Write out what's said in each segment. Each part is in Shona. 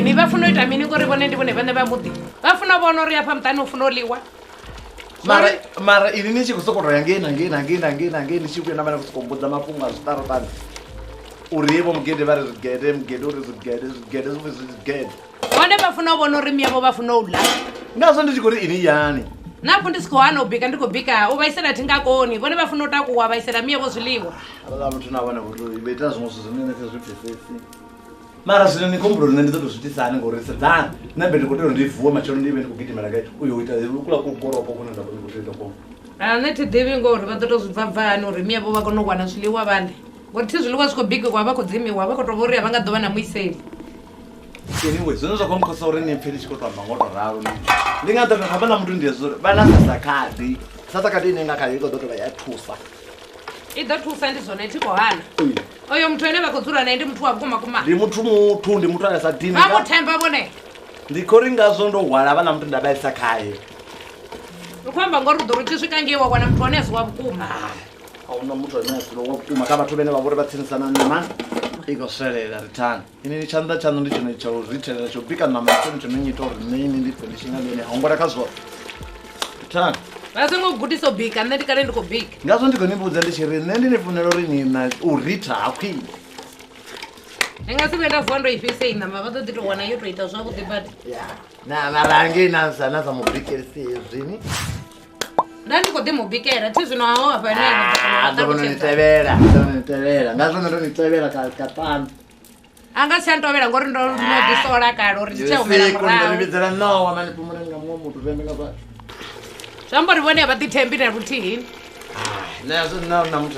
Ni bafuna ita mini gore bone ndi bone bane ba muti bafuna bona uri apha mtani ufuna oliwa mara ini ni chikusokotwa ngena chikuenda mana kuskombodza mapunga zvitaro tani urivo mugede vari mugede uri zvigede bone bafuna bona uri miyavo bafuna ula ngazo ndichikuri ini yani napo ndisikowana ubika ndikubika uvaisira tingakoni bone bafuna utakuwa vaisira miyavo zviliwa ala muthu navana kuti ibeita zvimwe zvinene sezvipfesesi mara zvino nikomburo rine ndizotosvitisani ngorisedzana nabe ndikotero ndivhuwa machero ndive ndikugidimira kaiti uyoita kula kugoroko kunoda kutoita ko netidivi ngori vatotozvibvabvani uri miyavo vakonowana zviliwa vande ngoti ti zviliwa zvikobhikwa vakodzimiwa vakotovoriya vangadova namuiseri anyway zvino zvakwamukhosa uri nepfe ndichikotwa mangoto raro ndingatanga hapana mntu ndiyezuri vanasasakadi sasakadi inenge akaikodoto vayatusa idothusa ndizona itikohana oyo muthu ene vakodzura naye ndi muthu wakumakuma ndi muthu anasadini vamuthemba bone ndikori ngazo ndohwala vana mntu ndabaisa khaye ukhomba ngori udoro chisvikangiwa kwana muthu wanezi wavukuma auna muthu wanezi wavukuma ka vathu vene vavori vatsingisana nemani ikosvelela ritani inini chanza chano ndichino chauriterera chobika namasoni chinonyita uri neini ndibve ndichingamene haungorakazwa ritani vasingogudisa ubhika nne ndikale ndikubhika ngazo ndigonibudza ndichiri ne ndinifunelo rinina urita hakwi ndingasikuenda vuwa ndoifise inhamba vatotitowana yotoita zvakuti bati navarange nazanaza mubhikirisizvini ndandikodimubhikera ti zvino havo apanonitevera ngazvonondonitevera katano angasichantovera ngori ndinodisola kale uri ndichaumeraundonividzera nowa manipumurenga mumwe mutu zvembingaa zvamborivone vatitembire rutihini nazo namuthi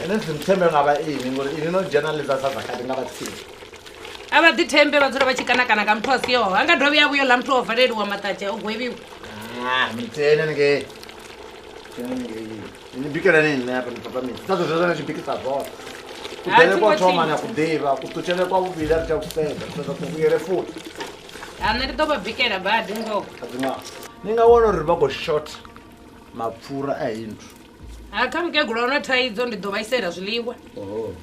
ndimthembe ngaba ini ngori ini nojournalisa sazakati ngabathini avatitembe vadzora vachikanakana kamuthu asiyowo angadove yavuyo la muthu ovhaleriwa matacha ogweviwa mitene nge ndibikela nini napa ndipapamini sazozvazana chibikisa bhora kudhele kwathomana kudhiva kutuchele kwavuvili ari chakusenda kutoza kuvuyere futi ana nditopabhikela badi ngoko ningaona uri vagoshota mapfura ahindu akamukegula unotaidzo ndidovaisera zviliwa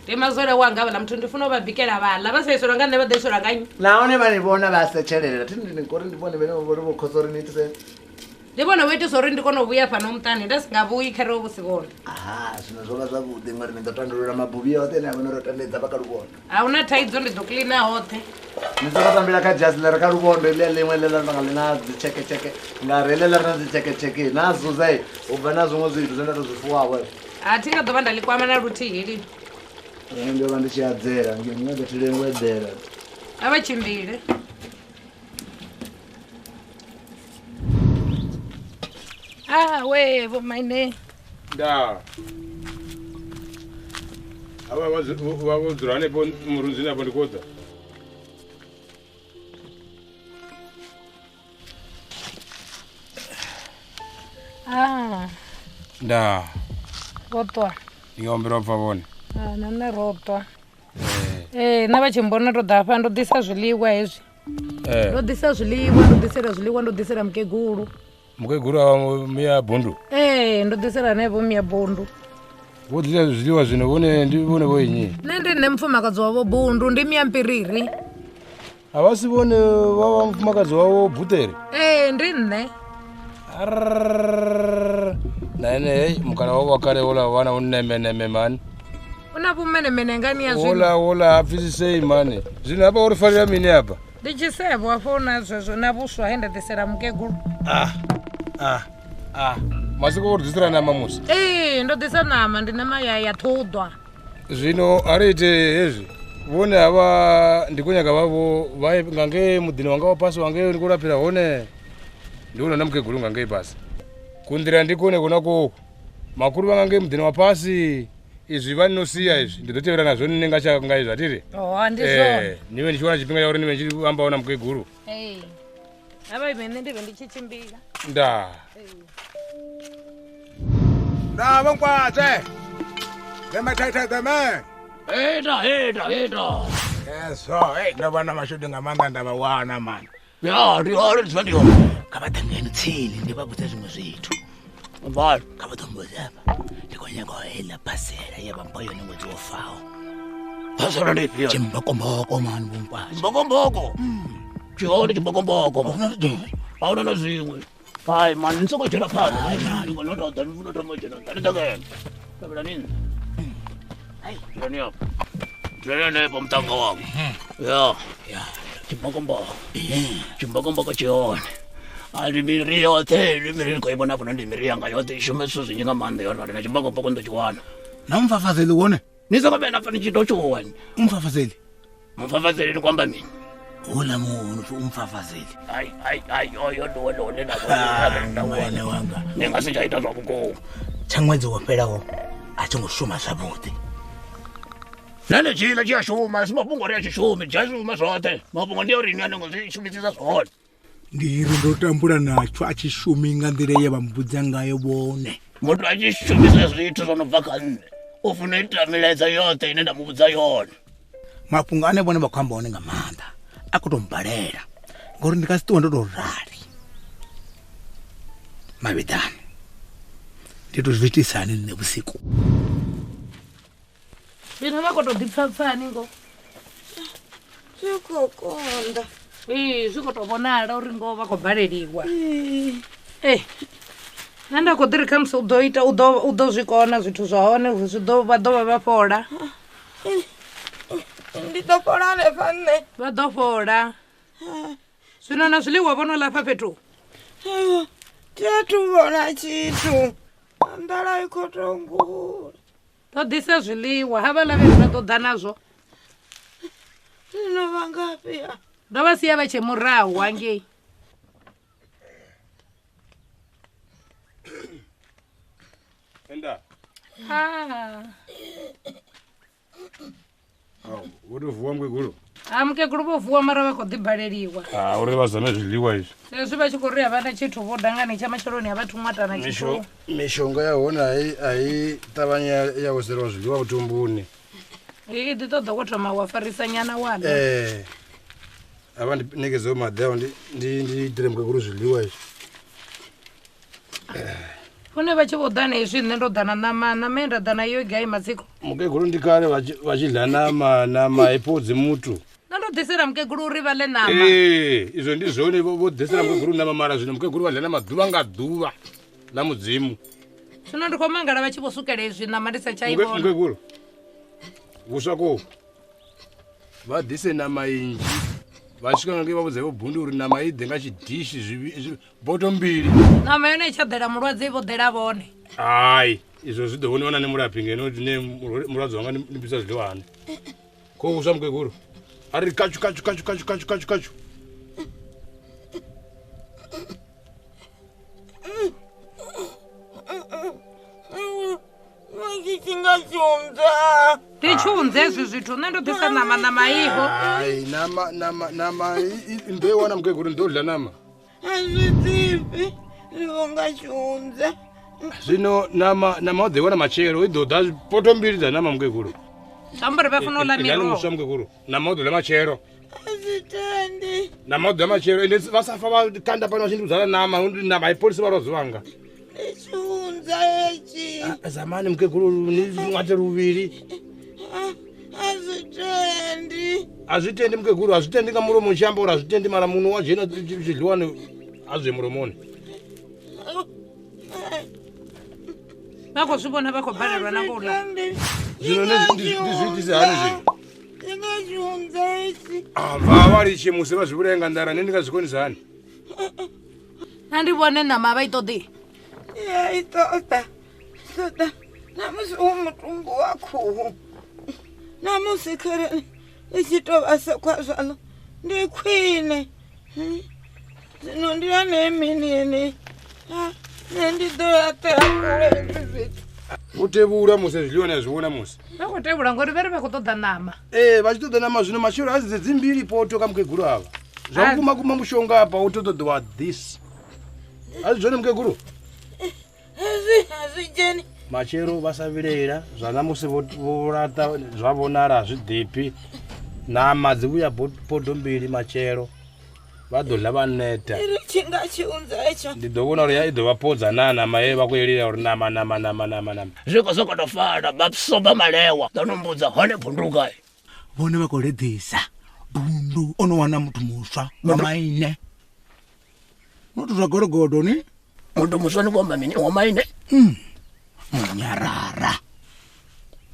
ndemazore wanga vala muthu ndifuna uvabhikela vala vasaisora ngane vadaisora nganyi naone vanivona vasechelela tindikori ndivone vene vori vokhosori nitiseni ndivona wetisori ndikonovuya pano mutani ndasingavuyi khere vusikona zvino zvova zvavude ngori ndingatandurira mabhuvi ose neavenorotandedza pakaruvona hauna taidzo ndidoklina hothe ndizokatambira kajasi leri karuvondo ile limwe lelanga linadzichekecheke ngarelela rinadzichekecheke nazuzai ubva nazvimwe zvinhu zvendatozvifuwawo hatingadova ndalikwama narutihili ndova ndichiadzera ngemungazotirengwedzera avachimbile wevo maine da ava vavodzura nepo murunzi napo ndikodza da rotwa ndingaombera ubva vone nane rotwa navachimbona todhafa ndodisa zviliwa hezvi ndodisa zviliwa ndodisera mukeguru mukeguru ava miya bhundu ndodisera nevo miya bhundu vodzisa zviliwa zvino vone ndivone voinyi nendiri nemufumakadzo wavo bundu ndi miya mbiriri Havasivone vava mufumakadzi wavo Bhutere? Ndi nne. Nene mukana wavo wakare ola wana unemene mani. Una vumenemene ngani ya zvino? Ola apfisisei mani. Zvino apa urifarira mini apa? Ndichisebo afona zvozvo navuswa henda desera mukegulu. Masiko uridzisira nama musi? Ndodisa nama ndine mayaya todwa. Zvino ariite hezvi. Vone ava ndikunyaka vavo ngange mudhini wanga wapasi wange ndikurapira hone. Ndiona namukegulu ngange ipasi. Kundira ndikone kuna koko. Makuru vangange mudhini wapasi. Izvi vanosiya izvi ndidotevera nazvo ninenge achanga izvi atiri. Handizvo. Niwe ndichiwana chipinga chauri niwe ndichiambaona mukeguru. Ava imene ndive ndichichimbira. Nda. Bravo Nkwate. Ngemataita game. Heta. Yeso, ndabona mashuti ngamanda ndabawana man. Ya, ndiyo. Kabatangeni tsili ndibabutsa zvimwe zvithu. Mbalo, kabatomboza apa. Ndikonyaka hela pasela yabampoyo nengwetsi wofawo. Pasela ndipi? Chimbokomboko man bumpasi. Chimbokomboko. Chimbokomboko. Awuna nazimwe. Hayi man, nisokotshela phansi. Hayi man, ngonodwa ndifuna utomojela. Ndalidakela. Kabela nini? Hayi, njani yapha? Njani pomtanga wami. Ya. Chimbokomboko chione. Alimiri yote, limiri koibona kuna limiri yanga yote ishume suzi nyinga mande yona na chimbokomboko ndochiwana. Namfafazeli wone? Nizakabena fana chidochuwani. Umfafazeli. Mfafazeli ni kwamba mini. Ula munhu umfafazeli. Oyo ndo nena wene wanga. Ningasinjaita zvabuko. Chamwedzi woperawo achongoshuma zvavhuḓi. Nane chila chiyashuma, simabungo ri achishumi, chashuma zvote. Mabungo ndiyo rini anongozvishumisisa zvone. Ndiri ndotambura nacho achishumi nga nzira yevambudza ngayo vone. Muntu achishumisa zvithu zvinobva kanne. Ufuna ita milaedza yote ine ndamubudza yona. Mapungo ane vone vakuhamba one ngamanda. Akutombhalera. Ngori ndikasitiwa ndotorari. Mavitani. Nditozviitisani nevusiku. Zvino vakotodipfapfani ngo. Zvikokonda. Zvikotovonala uri ngo vakobhaleriwa. Nanda kodiri kamse udoita udozvikona zvithu zvahone vadova vafola. Nditofola nefane. Vadofola. Zvino na zviḽiwa vonolapha fhethu. Tiatuvona chithu. Ndala ikotongula. Todisa zviḽiwa hava lavi vha ṱoḓa nazwo. Zvino vangapi ya? Ndo vha siya vha tshe murahu hangei. Enda. Utovuwa mukegulu? Mukegulu vovuwa mara vha khou ḓibhaleliwa. Uri vazame zwiḽiwa izvi. Sezwi vha tshi khou ri havana tshithu vho dangani tsha matsheloni a vhathu ṅwatana tshithu. Mishonga ya hone ai ṱavhanya ya vhuselwa zwiḽiwa vhutumbuni. Ḓi ṱoḓa wo thoma wa farisa nyana wana. Ava ndinekedzewo maḓi awo ndi itire mukegulu zwiḽiwa izvi. Fune vha tshi vho ḓana hezwi nṋe ndo ḓana ṋama ye nda ḓana yo gai matsiko. Mukegulu ndi kale vha tshi ḽa nama haipodzi muthu. Na ndo ḓisela mukegulu uri vha ḽe ṋama. Izwo ndi zwone vho ḓisela mukegulu ṋama mara zwino mukegulu vha ḽa nama ḓuvha nga ḓuvha ḽa mudzimu. Zwino ndi khou mangala vha tshi vho sukela hezwi ṋama ndi sa tsha i vhona. Mukegulu vuswa ko vha ḓise nama inzhi vha swika ngei vha vhudza vho Bhundi uri nama i ḓe nga tshidishi boto mbili. Nama yone i tsha ḓela mulwadze i vho ḓela vhone. Hayi izwo zwi ḓo vhoniwa na ne mulaphi ngeno ne mulwadze wanga ndi bvisa zwiḽiwa hani. Ko vuswa mukegulu ari kachu. Ngichingachiunza. Tichunze ezwi zwithu nṋe ndo ḓisa nama iho. Hayi nama mbewu wana mukegulu ndodla nama. Azvidzivi ndingachiunza. Zvino nama o ḓi wana matshelo i ḓo ḓa poto mbili dza nama mukegulu. Tambari vha funa u ḽa miroho. Muswa mukegulu nama o ḓi ḽa matshelo. Azvitendi. Nama o ḓi ḽa matshelo ende vha sa fa vha kanda pano vha nama ipolisi vha rozwi vanga. Ndichiunza echi. Zamani mukegulu ni ṅwate luvhili. Azvitendi. azvitendi. Azvitendi mukeguru, azvitendi kamuromo mushamba uri azvitendi mara munhu wajena zvidliwani azvemuromoni. Vakuzvibona vakobhararwa nakola. Zvino ndizviitise hani zvinhu. Ndingachiunza isi. Vavari chimuse vazviurenga ndara nendingazvikonisa hani. Handibone nama vaitodi. Yaitoda. Toda. Namusi umutumbu wakho. Namusi kare ichitova sekwazvalo. Ndikwine. Zvino ndiyane emini. Nendidoyateakure zvizvitu. Kutevura muse zvidliwani azviona muse. Vakutevura ngori vari vakutoda nama. Vachitoda nama zvino mashoro azi dzimbiri poto kamukeguru ava. Zvakuma mushonga apa utotodwa this. Azvizvone mukeguru? Hazvijeni. Machero vasavirera zvanamusi vorata zvavonara hazvidhipi. Nama dziuya poto mbiri machero. Vadodla vaneta. Iri chingachiunza icho. Ndidovona uri yaidovapodza nana mai vakuyerera uri nama. Zvikazokotofana bapsoba malewa ndanombudza hone bhunduka. Vone vakoredhisa bundu onowana mutu musva wamaine. Mutu zvagorogodo ni? Mutu musva nikomba mini wamaine? Munyarara.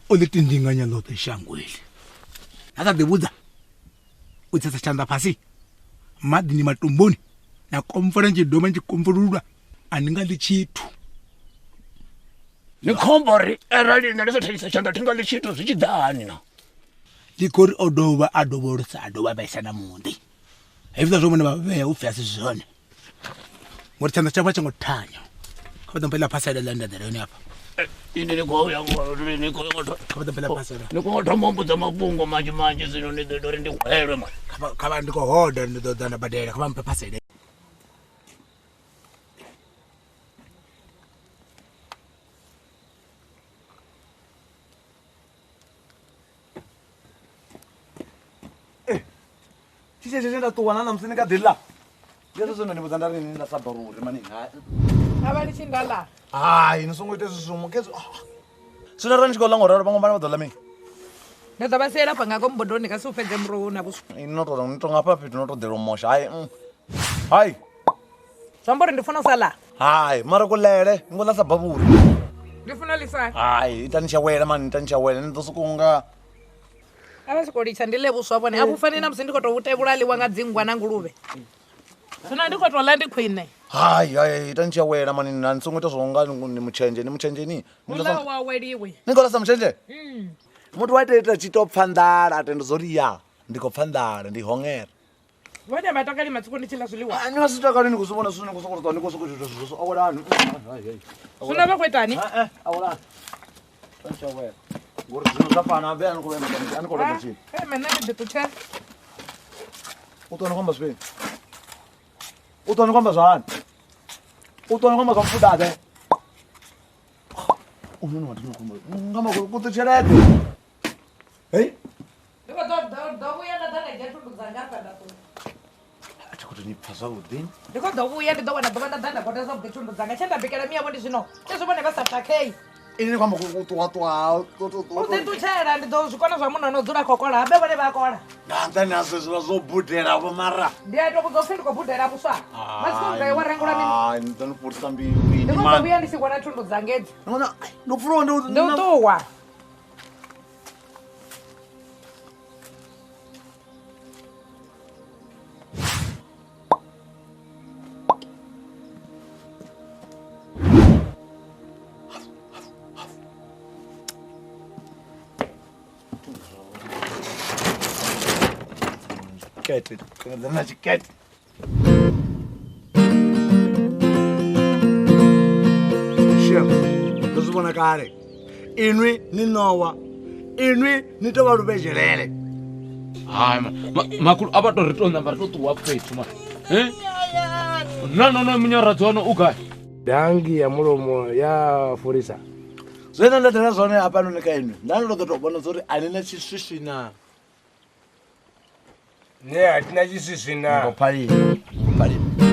Olitindinganya lote shangweli. Akadibudza. Utsatsa chanda pasi. Madini matumboni. Na konferensi doma nchikomfurura. Aningali chitu. Nikombori erali ndalizothelisa chanda tingali chitu zvichidhani na. Likori odova adovorisa adova baisana mundi. Evita zvomone vaveya ufyasi zvone. Ngori chanda chapa changothanya. Kabata mpela pasada landa dhereni apa. Ini nikoya Kabata mpela pasada. nikotomombudza mabungo manje zino ndidori ndihwere mani. Kaba ndikohoda ndidodana badera kaba mpe pasada. Chiche chenda tuwana na msini kadilla. Yeso sono ni mutandari ni na sabaruri mani. Avali chindala. Hayi nisongoite sisumo kezo. Sina rani xikola ngoraro bangomana badola mina. Ndazavasiyela pha ngako mbodoni kasufedze mrowo navusu. Inotoda nitonga papi tinotodela mosha. Hayi. Hayi. Zvambori ndifuna usala. Hayi mara kulele ngola sababuri. Ndifuna lisaka. Hayi itanisha mani itanisha ndosukunga. Avasikolitsa ndile vuswa vone avufani na musi ndikototevulaliwa nga dzingwa na nguluve. Zvino ndikotola ndikhwine. Hayi itanisha mani nanisongoita zvonga ni muchenje ni. Ula waweliwe. Nikola sa muchenje? Mutu waita chitopfandara atendozoriya. Ndikopfandara ndihongera. Vone matakali matsiko ndichila zviliwa. Ani wasitakalini kusubona sune kusokorwa ndikosokuita zvizo awolani. Zvino vakwetani? Awolani. Itanisha ngori zvino zvafana ambe anikola muchini. Mena nditucha. Utona kwamba zvini? Utona kwamba zvani? Utona kwamba zvamfudade. Unono watinokomba. Ngamba kuti cherete. Hey? Ndikodovuya ndadana getundu dzangapa ndato. Acha kuti nipfazwa udini. Ndikodovuya ndidowana dova ndadana kotesa getundu dzanga chandabikela miyavo ndi zvino. Chezvone vasatakei. Ini kwamba kutwa. Udzinduchaira ndidozvikona zvamunhu anodzura kokola habe vone vakola. Ndandani asezva zobhudhera pomara. Ndiyaito kuzofiri kobhudhera muswa. Masikongai warangura nini? Hayi ndinopurisa mbiri. Ndikodovuya ndisikona tundu dzangedzi. Ndona ndofuna Ndotuwa. Kete. Kana chikete. Ndozvibona kare inwi ninowa inwi nitova ruvezherere. Hayi makulu abatoritonda mbaritotuwa kwetu ma. No munyaradzi wano ugai. Dangi ya muromo ya furisa. Zvino ndadhana zvone apa nonika inwi. Ndanototobona zoti anina chisvisvina. Ne hatina chisvisvina. Ngopalini.